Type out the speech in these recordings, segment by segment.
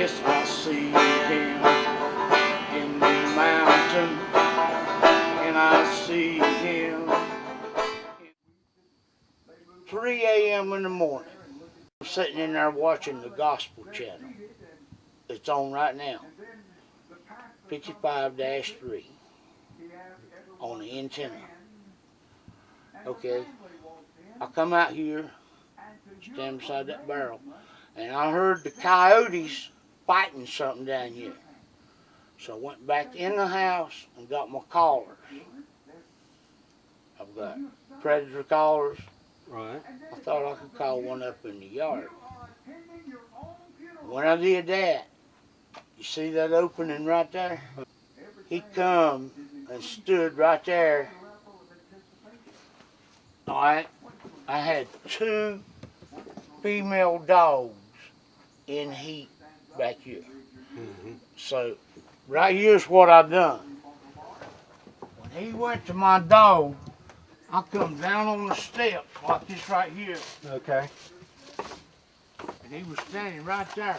Yes, I see him in the mountain, and I see him 3 a.m. in the morning. I'm sitting in there watching the gospel channel. It's on right now, 55-3 on the antenna. Okay, I come out here, stand beside that barrel, and I heard the coyotes fighting something down here. So I went back in the house and got my collars. I've got predator collars. Right. I thought I could call one up in the yard. When I did that, you see that opening right there? He come and stood right there. All right, I had 2 female dogs in heat back here. So right here's what I done. When he went to my dog, I come down on the steps like this right here. Okay. And he was standing right there.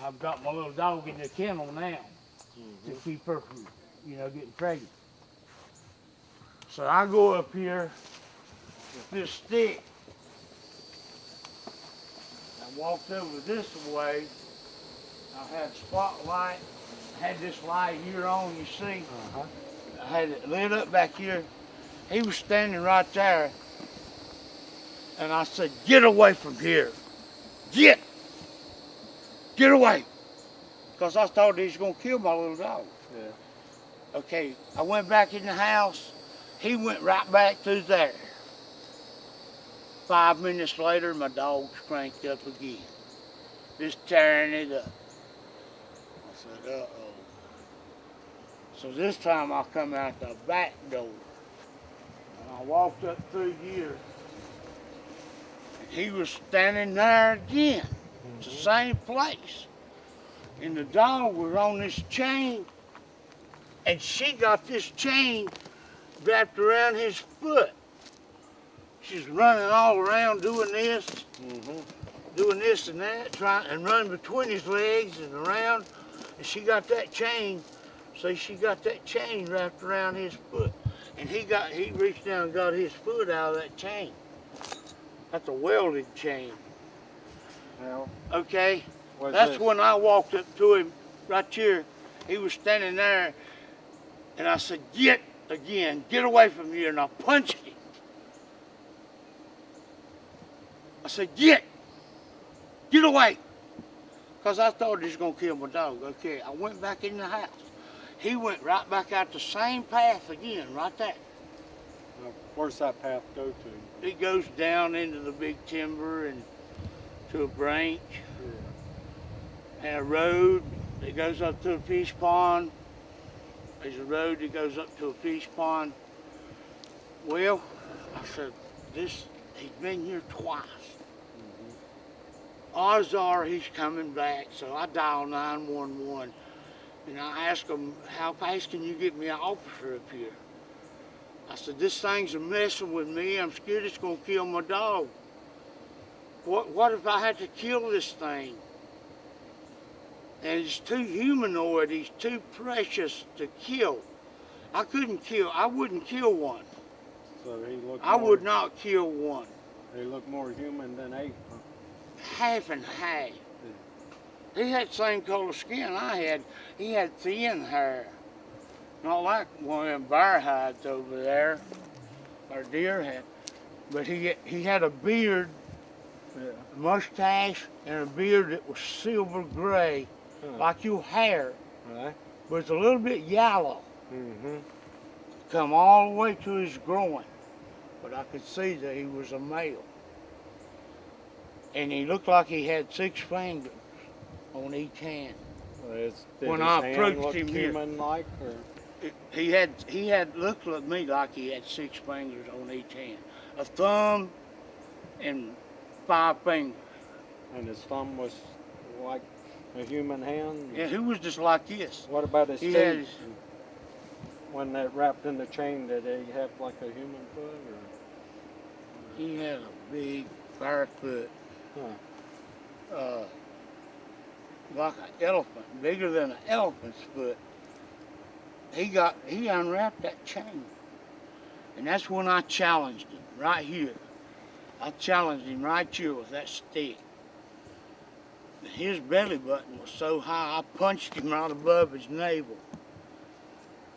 I've got my little dog in the kennel now to keep her from, getting pregnant. So I go up here with this stick. I walked over this way. I had a spotlight. I had this light here on, you see. I had it lit up back here. He was standing right there. And I said, "Get away from here. Get away." Because I thought he was going to kill my little dog. Yeah. Okay, I went back in the house. He went right back through there. 5 minutes later, my dog's cranked up again. Just tearing it up. I said, uh-oh. So this time I come out the back door. And I walked up through here. And he was standing there again. It's the same place. And the dog was on this chain. And she got this chain wrapped around his foot. She's running all around doing this, doing this and that, trying and running between his legs and around. And she got that chain, so she got that chain wrapped around his foot. And he reached down and got his foot out of that chain. That's a welded chain. Well, okay, that's this? when I walked up to him right here. He was standing there, and I said, "Get away from here," and I punched him. I said, get away. Because I thought he was going to kill my dog. Okay, I went back in the house. He went right back out the same path again, right there. Where's that path go to? It goes down into the big timber and to a branch. Yeah. And a road that goes up to a fish pond. There's a road that goes up to a fish pond. Well, I said, he's been here twice. Odds are he's coming back, so I dial 911 and I ask him, "How fast can you get me an officer up here?" I said, "This thing's messing with me. I'm scared it's going to kill my dog. What if I had to kill this thing? And it's too humanoid. He's too precious to kill. I wouldn't kill one. So I would not kill one. They look more human than ape. Half and half. He had the same color skin I had. He had thin hair. Not like one of them bear hides over there, or deer had. But he had a beard, a mustache, and a beard that was silver gray, like your hair. Right. But it's a little bit yellow. Come all the way to his groin. But I could see that he was a male. And he looked like he had 6 fingers on each hand. When I approached him here, human-like, or? He had looked at me like he had 6 fingers on each hand, a thumb and 5 fingers. And his thumb was like a human hand? Yeah, he was just like this. What about his he feet? When that wrapped in the chain, did he have like a human foot? Or? He had a big bear foot. like an elephant, bigger than an elephant's foot. He unwrapped that chain. And that's when I challenged him, right here. I challenged him right here with that stick. And his belly button was so high, I punched him right above his navel.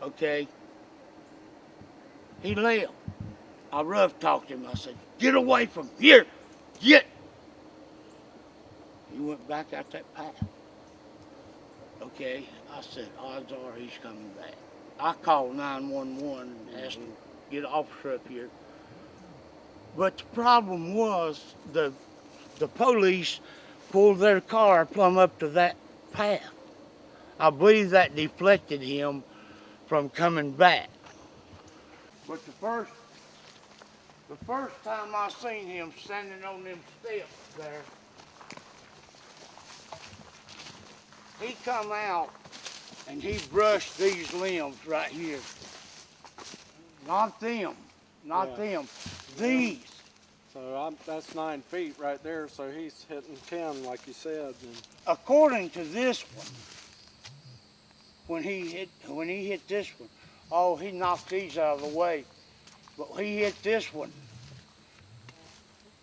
Okay? He left. I rough talked him. I said, get away from here. Get. He went back out that path. Okay? I said, odds are he's coming back. I called 911 and asked him to get an officer up here. But the problem was the police pulled their car plumb up to that path. I believe that deflected him from coming back. But the first time I seen him standing on them steps there, he come out and he brushed these limbs right here. Not them, not them, these. So that's 9 feet right there, so he's hitting 10 like you said. And according to this one, when he hit this one, oh, he knocked these out of the way. But he hit this one.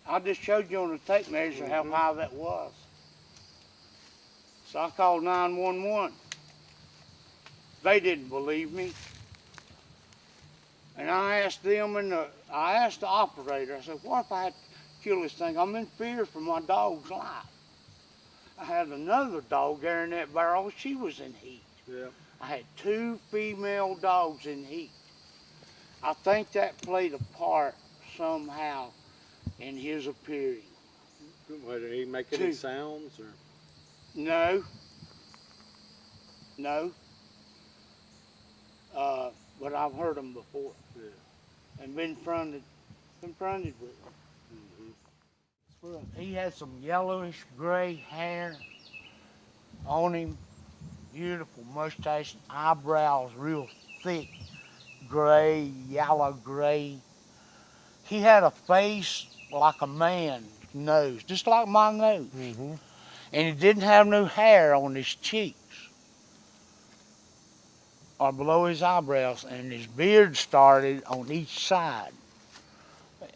I just showed you on the tape measure how high that was. So I called 911. They didn't believe me. And I asked them, I asked the operator, I said, what if I had to kill this thing? I'm in fear for my dog's life. I had another dog there in that barrel. She was in heat. yeah. I had 2 female dogs in heat. I think that played a part somehow in his appearing. What, did he make any sounds or? No. No. But I've heard them before. Yeah. And been confronted with them. He had some yellowish gray hair on him, beautiful mustache, eyebrows real thick, gray, yellow gray. He had a face like a man's nose, just like my nose. Mm-hmm. And he didn't have no hair on his cheeks or below his eyebrows, and his beard started on each side.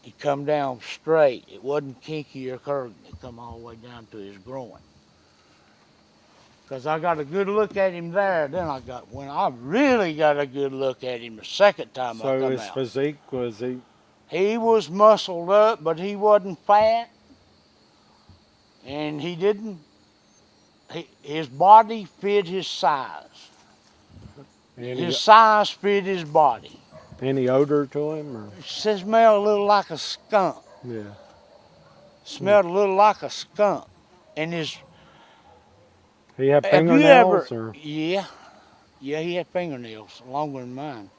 It come down straight. It wasn't kinky or curved. It come all the way down to his groin. Because I got a good look at him there, then when I really got a good look at him the second time I come out. So his physique, was he? He was muscled up, but he wasn't fat. And his body fit his size. His size fit his body. Any odor to him? Or? It smelled a little like a skunk. Yeah. Smelled a little like a skunk. And his... He had fingernails? Or? Yeah. Yeah, he had fingernails longer than mine.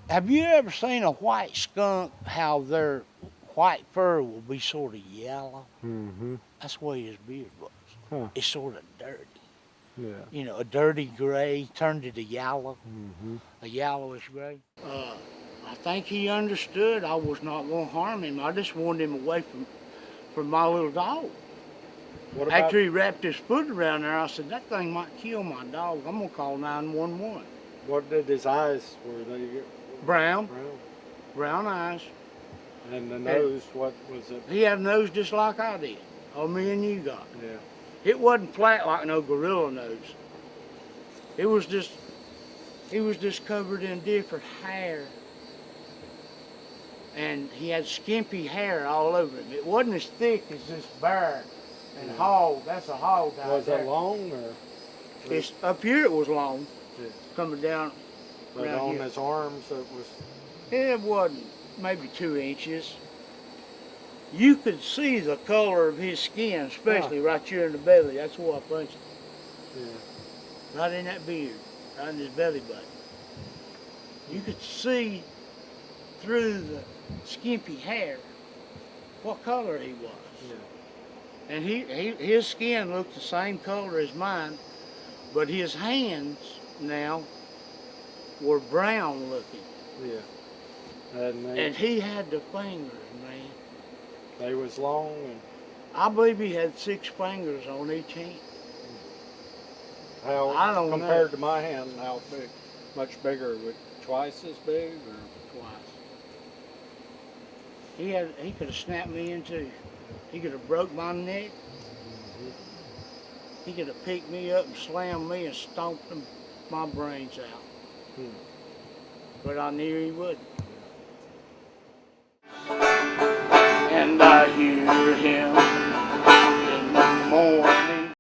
Have you ever seen a white skunk, how their white fur will be sort of yellow? Mm-hmm. That's the way his beard was. Huh. It's sort of dirty. Yeah. You know, a dirty gray turned it to yellow, Mm-hmm. a yellowish gray. I think he understood I was not going to harm him. I just wanted him away from my little dog. What about, after he wrapped his foot around there, I said, that thing might kill my dog. I'm going to call 911. what did his eyes, were they Brown. brown? Brown eyes. And the nose, what was it? He had a nose just like I did, or me and you got. Yeah. It wasn't flat like no gorilla nose. He was just covered in different hair. And he had skimpy hair all over him. It wasn't as thick as this bear and hog. That's a hog out Was there. it long or? It's, up here it was long, Yeah. coming down. But around on here. his arms it was? It wasn't maybe 2 inches. You could see the color of his skin, especially right here in the belly. That's where I punched him. Yeah. Right in that beard, right in his belly button. You could see through the skimpy hair what color he was. Yeah. And his skin looked the same color as mine, but his hands now were brown looking. Yeah. And And he had the fingers, man. they was long and I believe he had 6 fingers on each hand. How, I don't compared know. to my hand, how big? Much bigger, with twice as big, or? Twice. He could have snapped me in two. He could have broke my neck. He could have picked me up and slammed me and stomped my brains out. But I knew he wouldn't. And I hear him